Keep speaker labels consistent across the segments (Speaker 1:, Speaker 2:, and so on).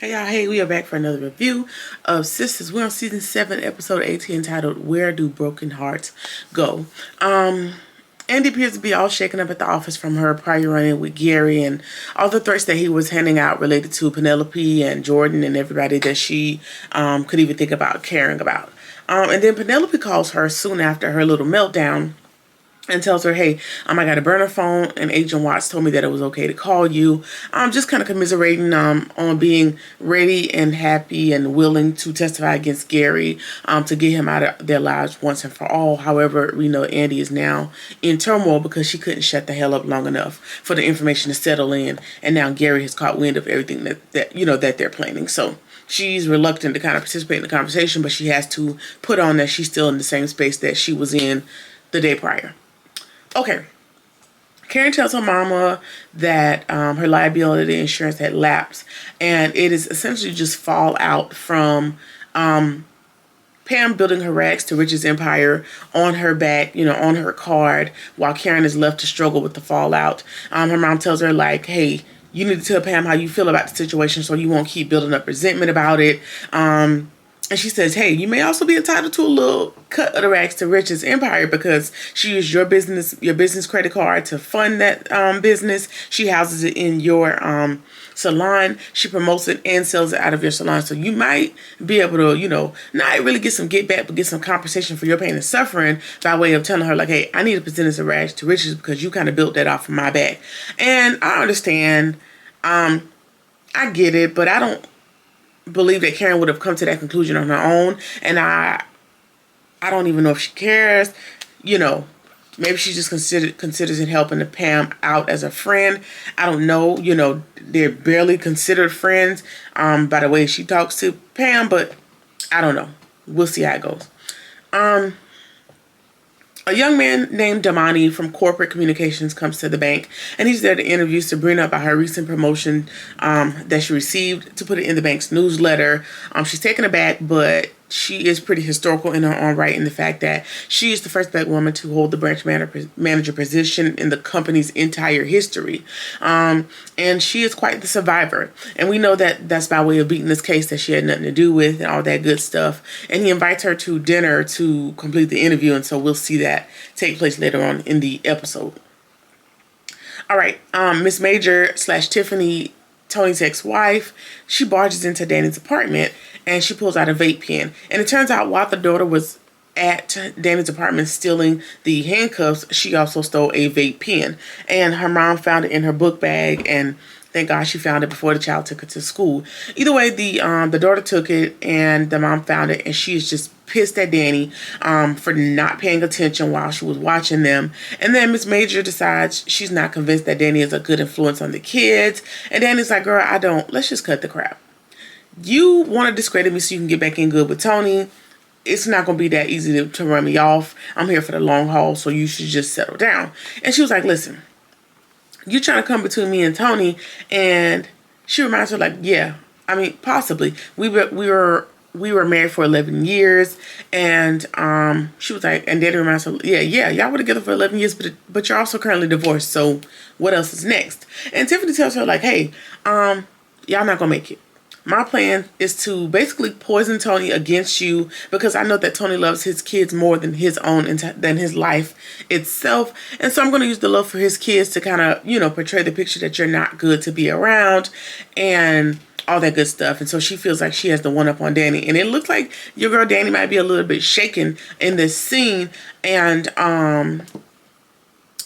Speaker 1: Hey y'all, hey, we are back for another review of Sisters. We're on season 7, episode 18, entitled Where Do Broken Hearts Go? Andy appears to be all shaken up at the office from her prior run-in with Gary and all the threats that he was handing out related to Penelope and Jordan and everybody that she could even think about caring about. And then Penelope calls her soon after her little meltdown and tells her, hey, I got a burner phone and Agent Watts told me that it was okay to call you. Just kind of commiserating on being ready and happy and willing to testify against Gary to get him out of their lives once and for all. However, we know Andy is now in turmoil because she couldn't shut the hell up long enough for the information to settle in. And now Gary has caught wind of everything that they're planning. So she's reluctant to kind of participate in the conversation, but she has to put on that she's still in the same space that she was in the day prior. Okay, Karen tells her mama that her liability insurance had lapsed, and it is essentially just fallout from Pam building her rags to riches empire on her back, on her card, while Karen is left to struggle with the fallout. Her mom tells her, like, hey, you need to tell Pam how you feel about the situation so you won't keep building up resentment about it. And she says, hey, you may also be entitled to a little cut of the rags to riches empire because she used your business credit card to fund that business. She houses it in your salon. She promotes it and sells it out of your salon. So you might be able to, not really get some get back, but get some compensation for your pain and suffering by way of telling her, like, hey, I need a percentage of rags to riches because you kind of built that off of my back. And I understand. I get it, but I don't believe that Karen would have come to that conclusion on her own, and I don't even know if she cares. Maybe she just considers it helping the Pam out as a friend. I don't know. They're barely considered friends by the way she talks to Pam, but I don't know. We'll see how it goes. A young man named Damani from corporate communications comes to the bank, and he's there to interview Sabrina about her recent promotion that she received to put it in the bank's newsletter. She's taken aback, but she is pretty historical in her own right in the fact that she is the first Black woman to hold the branch manager position in the company's entire history. And she is quite the survivor. And we know that that's by way of beating this case that she had nothing to do with and all that good stuff. And he invites her to dinner to complete the interview. And so we'll see that take place later on in the episode. All right. Miss Major / Tiffany, Tony's ex-wife, she barges into Danny's apartment and she pulls out a vape pen. And it turns out while the daughter was at Danny's apartment stealing the handcuffs, she also stole a vape pen. And her mom found it in her book bag, and thank God she found it before the child took it to school. Either way, the daughter took it and the mom found it, and she is just pissed at Danny for not paying attention while she was watching them. And then Miss Major decides she's not convinced that Danny is a good influence on the kids. And Danny's like, girl, let's just cut the crap. You want to discredit me so you can get back in good with Tony. It's not going to be that easy to run me off. I'm here for the long haul, so you should just settle down. And she was like, listen, you're trying to come between me and Tony. And she reminds her, like, yeah, possibly. We were married for 11 years. And she was like, and Daddy reminds her, yeah, y'all were together for 11 years, but you're also currently divorced. So what else is next? And Tiffany tells her, like, hey, y'all not going to make it. My plan is to basically poison Tony against you because I know that Tony loves his kids more than his own, than his life itself. And so I'm going to use the love for his kids to kind of, portray the picture that you're not good to be around and all that good stuff. And so she feels like she has the one up on Danny. And it looks like your girl Danny might be a little bit shaken in this scene. And all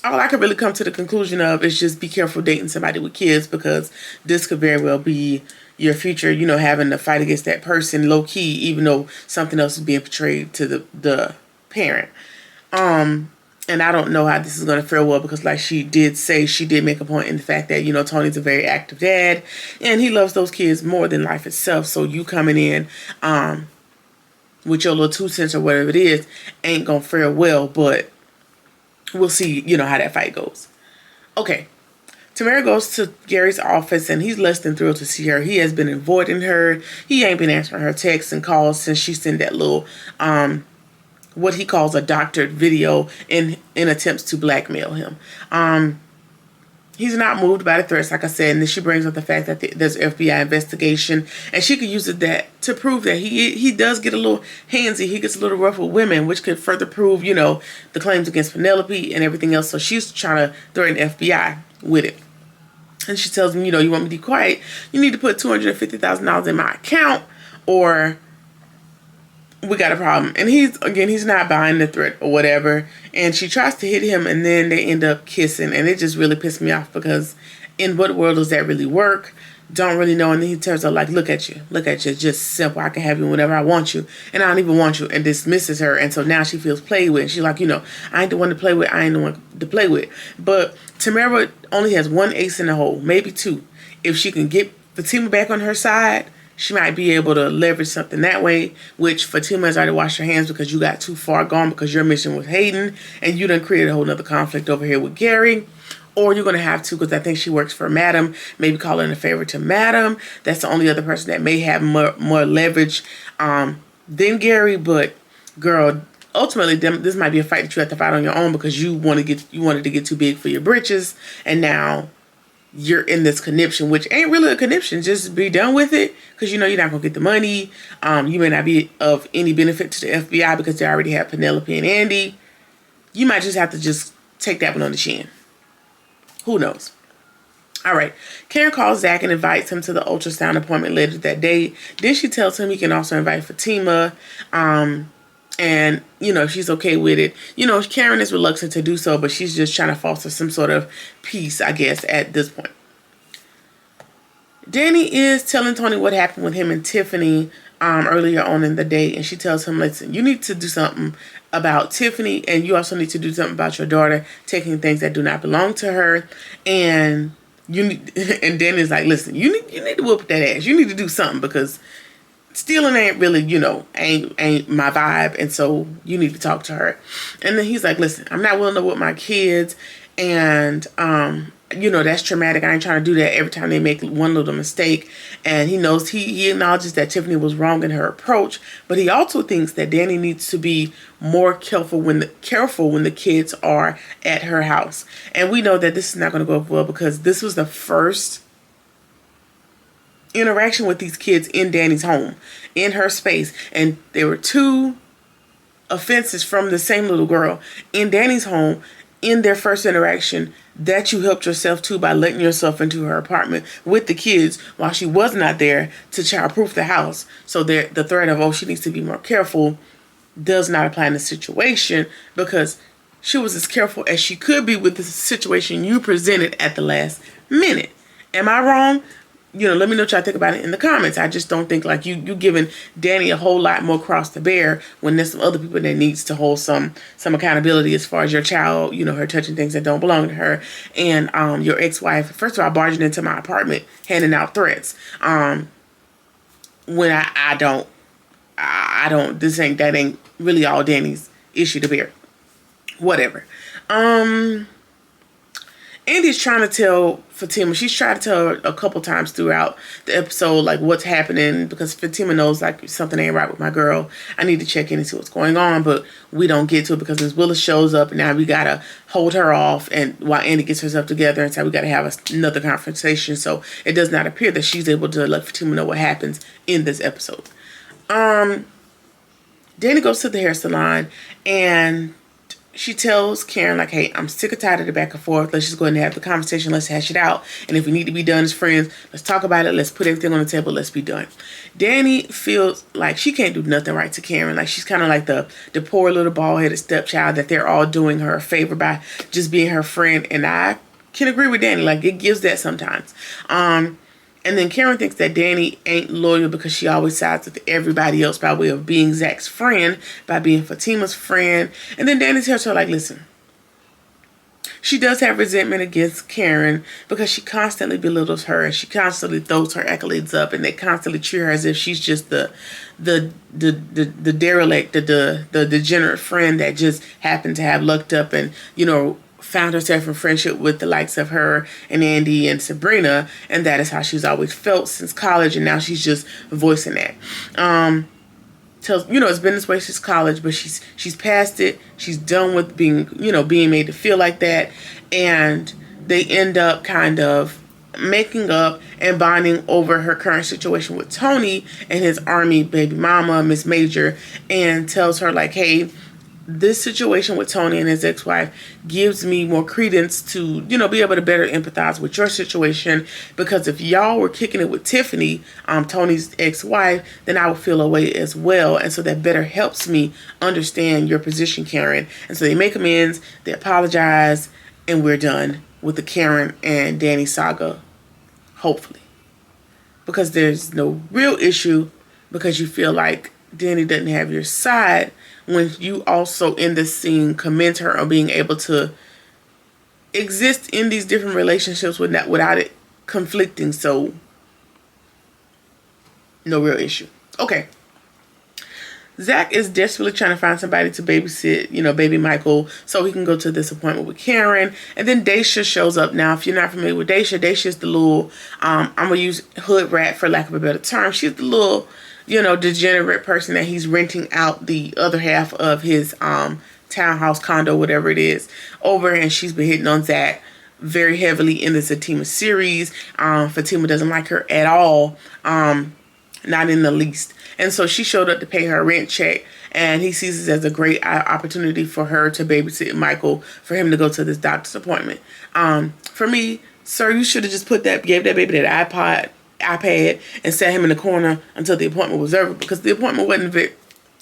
Speaker 1: I could really come to the conclusion of is just be careful dating somebody with kids because this could very well be your future, having to fight against that person low key, even though something else is being portrayed to the parent. And I don't know how this is going to fare well because like she did make a point in the fact that, Tony's a very active dad and he loves those kids more than life itself. So you coming in with your little 2 cents or whatever it is ain't going to fare well, but we'll see, how that fight goes. Okay. Tamar goes to Gary's office and he's less than thrilled to see her. He has been avoiding her. He ain't been answering her texts and calls since she sent that little, what he calls a doctored video in attempts to blackmail him. he's not moved by the threats, like I said, and then she brings up the fact that there's an FBI investigation, and she could use it that to prove that he does get a little handsy, he gets a little rough with women, which could further prove, the claims against Penelope and everything else. So she's trying to threaten FBI with it. And she tells him, you want me to be quiet, you need to put $250,000 in my account, or we got a problem. And he's not buying the threat or whatever. And she tries to hit him, and then they end up kissing. And it just really pissed me off, because in what world does that really work? Don't really know. And then he tells her, like, look at you. It's just simple. I can have you whenever I want you. And I don't even want you. And dismisses her. And so now she feels played with. And she's like, I ain't the one to play with. I ain't the one to play with. But Tamara only has one ace in the hole, maybe two. If she can get Fatima back on her side, she might be able to leverage something that way, which Fatima has already washed her hands, because you got too far gone, because your mission was Hayden, and you done created a whole nother conflict over here with Gary. Or you're going to have to, because I think she works for Madam, maybe call in a favor to Madam. That's the only other person that may have more leverage than Gary. But girl, ultimately, this might be a fight that you have to fight on your own, because you wanted to get too big for your britches, and now you're in this conniption, which ain't really a conniption. Just be done with it, because you're not gonna get the money. You may not be of any benefit to the FBI, because they already have Penelope and Andy. You might just have to just take that one on the chin. Who knows? All right. Karen calls Zach and invites him to the ultrasound appointment later that day. Then she tells him he can also invite Fatima. And, she's okay with it. Karen is reluctant to do so, but she's just trying to foster some sort of peace, I guess, at this point. Danny is telling Tony what happened with him and Tiffany earlier on in the day. And she tells him, listen, you need to do something about Tiffany, and you also need to do something about your daughter taking things that do not belong to her. And and Danny's like, listen, you need to whoop that ass. You need to do something, because stealing ain't really, ain't my vibe. And so you need to talk to her. And then he's like, listen, I'm not willing to whip my kids. And, that's traumatic. I ain't trying to do that every time they make one little mistake. And he knows, he acknowledges that Tiffany was wrong in her approach. But he also thinks that Danny needs to be more careful when the kids are at her house. And we know that this is not going to go well, because this was the first interaction with these kids in Danny's home, in her space, and there were two offenses from the same little girl in Danny's home in their first interaction that you helped yourself to by letting yourself into her apartment with the kids while she was not there to childproof the house. So the threat of, she needs to be more careful does not apply in the situation, because she was as careful as she could be with the situation you presented at the last minute. Am I wrong? Let me know what y'all think about it in the comments. I just don't think like you giving Danny a whole lot more cross to bear when there's some other people that needs to hold some accountability as far as your child, her touching things that don't belong to her, and your ex-wife, first of all, barging into my apartment, handing out threats. When I don't, that ain't really all Danny's issue to bear. Whatever. Andy's trying to tell Fatima, she's tried to tell her a couple times throughout the episode, like, what's happening, because Fatima knows, like, something ain't right with my girl. I need to check in and see what's going on, but we don't get to it because Miss Willis shows up, and now we gotta hold her off, and while Andy gets herself together, and so we gotta have another confrontation. So it does not appear that she's able to let Fatima know what happens in this episode. Danny goes to the hair salon, and she tells Karen, like, hey, I'm sick and tired of the back and forth. Let's just go ahead and have the conversation. Let's hash it out. And if we need to be done as friends, let's talk about it. Let's put everything on the table. Let's be done. Danny feels like she can't do nothing right to Karen. Like, she's kind of like the poor little bald-headed stepchild that they're all doing her a favor by just being her friend. And I can agree with Danny. Like, it gives that sometimes. And then Karen thinks that Danny ain't loyal because she always sides with everybody else by way of being Zach's friend, by being Fatima's friend. And then Danny tells her, like, listen, she does have resentment against Karen because she constantly belittles her, and she constantly throws her accolades up, and they constantly treat her as if she's just the derelict, the degenerate friend that just happened to have lucked up and, found herself in friendship with the likes of her and Andy and Sabrina, and that is how she's always felt since college, and now she's just voicing that. It's been this way since college, but she's past it. She's done with being made to feel like that, and they end up kind of making up and bonding over her current situation with Tony and his army baby mama, Miss Major, and tells her like, hey, this situation with Tony and his ex-wife gives me more credence to, be able to better empathize with your situation, because if y'all were kicking it with Tiffany, Tony's ex-wife, then I would feel a way as well. And so that better helps me understand your position, Karen. And so they make amends, they apologize, and we're done with the Karen and Danny saga, hopefully. Because there's no real issue, because you feel like Danny doesn't have your side, when you also in this scene commend her on being able to exist in these different relationships without it conflicting. So no real issue. Okay. Zach is desperately trying to find somebody to babysit, baby Michael, so he can go to this appointment with Karen. And then Daisha shows up. Now, if you're not familiar with Daisha, Daisha's the little, I'm going to use hood rat for lack of a better term. She's the little, degenerate person that he's renting out the other half of his townhouse, condo, whatever it is, over. And she's been hitting on Zach very heavily in the Fatima series. Fatima doesn't like her at all, not in the least. And so she showed up to pay her rent check, and he sees this as a great opportunity for her to babysit Michael, for him to go to this doctor's appointment. For me, sir, you should have just gave that baby that iPad, and sat him in the corner until the appointment was over, because the appointment wasn't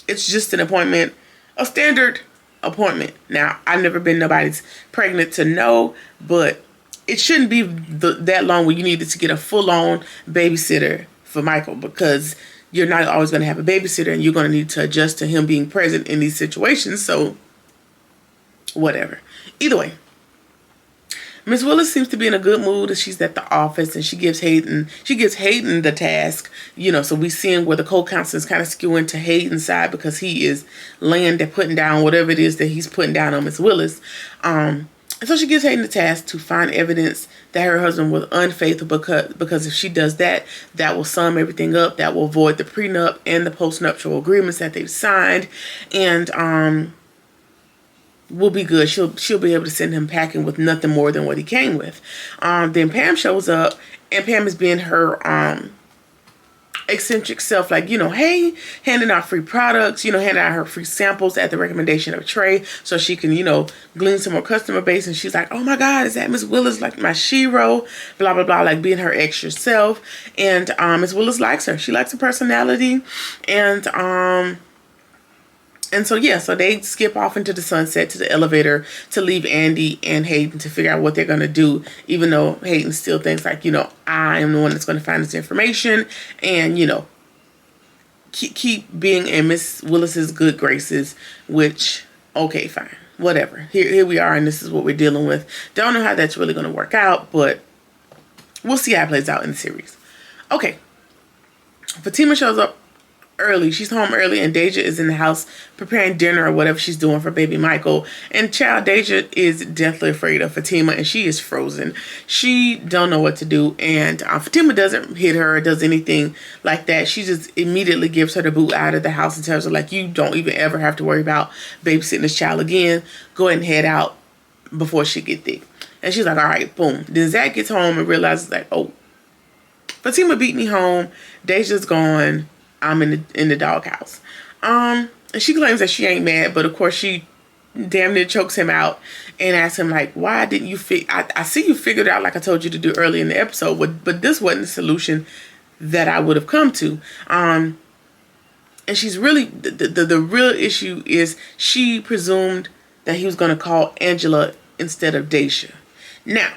Speaker 1: it's just an appointment, a standard appointment. Now, I've never been nobody's pregnant to know, but it shouldn't be that long where you needed to get a full-on babysitter for Michael, because you're not always going to have a babysitter, and you're going to need to adjust to him being present in these situations. So, whatever. Either way, Miss Willis seems to be in a good mood as she's at the office, and she gives Hayden the task, so we seeing where the co-counsel is kind of skewing to Hayden's side, because he is putting down whatever it is that he's putting down on Miss Willis. And so she gives Hayden the task to find evidence that her husband was unfaithful, because if she does that, that will sum everything up. That will void the prenup and the postnuptial agreements that they've signed, and we'll be good. She'll be able to send him packing with nothing more than what he came with. Then Pam shows up, and Pam is being her eccentric self, like, hey, handing out free products, handing out her free samples at the recommendation of Trey, so she can, glean some more customer base. And she's like, oh my God, is that Miss Willis, like my shero, blah, blah, blah, like being her extra self. And Miss Willis likes her. She likes her personality. And so, yeah, so they skip off into the sunset to the elevator to leave Andy and Hayden to figure out what they're going to do, even though Hayden still thinks like, I am the one that's going to find this information and, keep being in Miss Willis's good graces, which, okay, fine, whatever. Here we are, and this is what we're dealing with. Don't know how that's really going to work out, but we'll see how it plays out in the series. Okay, Fatima shows up early. She's home early, and Deja is in the house preparing dinner or whatever she's doing for baby Michael. And child, Deja is deathly afraid of Fatima, and she is frozen. She don't know what to do, and Fatima doesn't hit her or does anything like that. She just immediately gives her the boot out of the house and tells her like, you don't even ever have to worry about babysitting this child again. Go ahead and head out before she get there. And she's like, all right, boom. Then Zach gets home and realizes like, oh, Fatima beat me home. Deja's gone. I'm in the doghouse. And she claims that she ain't mad, but of course she damn near chokes him out and asks him like, why didn't you I see you figured out like I told you to do early in the episode, but this wasn't the solution that I would have come to. And she's really, the real issue is she presumed that he was going to call Angela instead of Deja. Now,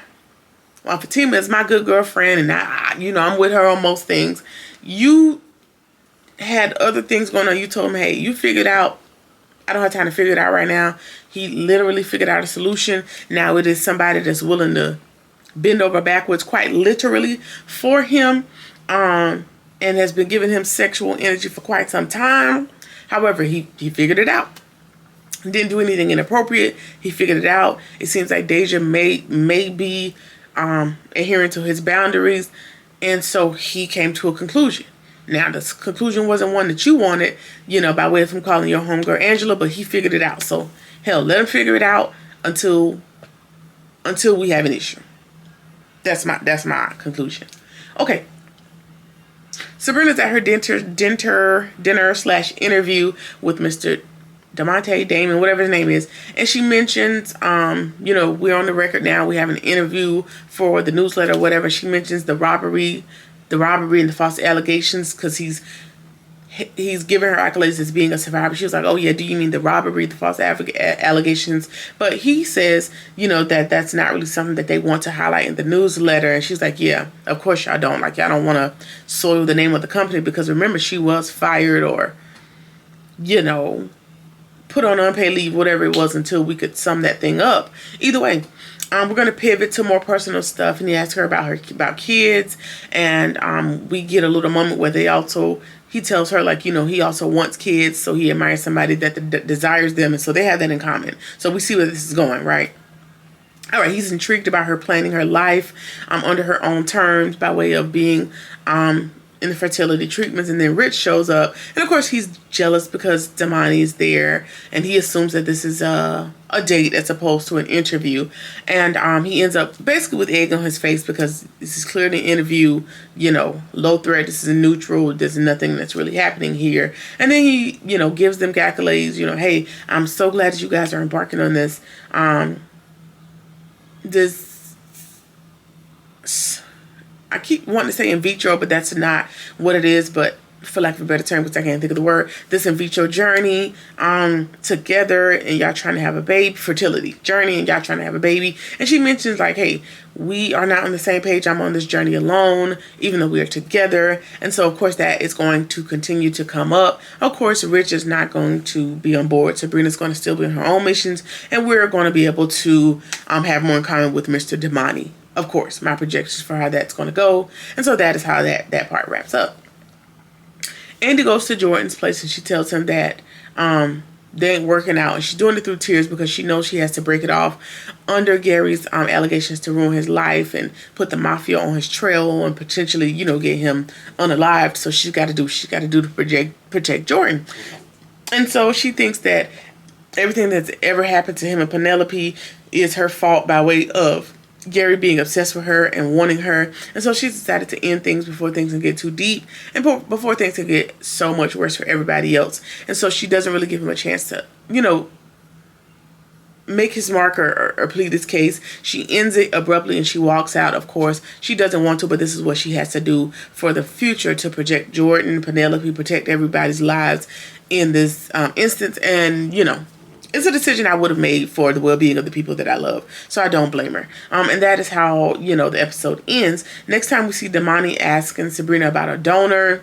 Speaker 1: while Fatima is my good girlfriend and I'm with her on most things, you had other things going on. You told him, hey, you figured out, I don't have time to figure it out right now. He literally figured out a solution. Now it is somebody that's willing to bend over backwards, quite literally, for him, and has been giving him sexual energy for quite some time. However, he figured it out. Didn't do anything inappropriate. He figured it out. It seems like Deja may be adhering to his boundaries, and so he came to a conclusion. Now, the conclusion wasn't one that you wanted, by way of him calling your homegirl Angela, but he figured it out. So, hell, let him figure it out until we have an issue. That's my conclusion. Okay. Sabrina's at her dinner/interview with Mr. Damon, whatever his name is. And she mentions, we're on the record now. We have an interview for the newsletter or whatever. She mentions the robbery and the false allegations because he's giving her accolades as being a survivor. She was like, oh yeah, do you mean the robbery, the false allegations? But he says, that's not really something that they want to highlight in the newsletter. And she's like, yeah, of course y'all don't. Like, y'all don't want to soil the name of the company because remember, she was fired or, put on unpaid leave, whatever it was, until we could sum that thing up. Either way, we're going to pivot to more personal stuff, and he asks her about kids, and we get a little moment where he tells her, like, he also wants kids, so he admires somebody that desires them, and so they have that in common. So we see where this is going, right? All right, he's intrigued about her planning her life under her own terms by way of being in the fertility treatments, and then Rich shows up, and of course he's jealous because Damani is there, and he assumes that this is a date as opposed to an interview, and he ends up basically with egg on his face because this is clearly an interview, low threat, this is a neutral, there's nothing that's really happening here, and then he gives them accolades, hey, I'm so glad that you guys are embarking on this I keep wanting to say in vitro, but that's not what it is. But for lack of a better term, because I can't think of the word, this in vitro journey together, and y'all trying to have a baby, fertility journey, and y'all trying to have a baby. And she mentions like, hey, we are not on the same page. I'm on this journey alone, even though we are together. And so, of course, that is going to continue to come up. Of course, Rich is not going to be on board. Sabrina's going to still be on her own missions, and we're going to be able to have more in common with Mr. Damani. Of course, my projections for how that's going to go. And so that is how that part wraps up. Andy goes to Jordan's place, and she tells him that they ain't working out. And she's doing it through tears because she knows she has to break it off under Gary's allegations to ruin his life and put the mafia on his trail and potentially, get him unalived. So she's got to do to protect Jordan. And so she thinks that everything that's ever happened to him and Penelope is her fault by way of Gary being obsessed with her and wanting her. And so she's decided to end things before things can get too deep and before things can get so much worse for everybody else. And so she doesn't really give him a chance to, make his mark or plead his case. She ends it abruptly and she walks out. Of course, she doesn't want to, but this is what she has to do for the future to protect Jordan, Penelope, protect everybody's lives in this instance. And, it's a decision I would have made for the well-being of the people that I love. So I don't blame her. And that is how, the episode ends. Next time we see Damani asking Sabrina about a donor,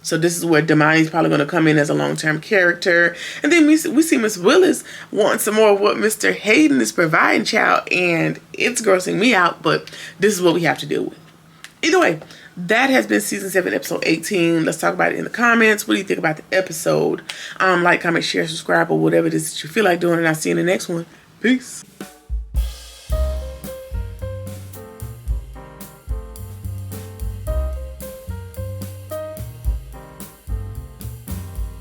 Speaker 1: so this is where Damani's probably going to come in as a long-term character. And then we see Miss Willis want some more of what Mr. Hayden is providing, child. And it's grossing me out, but this is what we have to deal with. Either way, that has been season 7, episode 18. Let's talk about it in the comments. What do you think about the episode? Like, comment, share, subscribe, or whatever it is that you feel like doing. And I'll see you in the next one. Peace.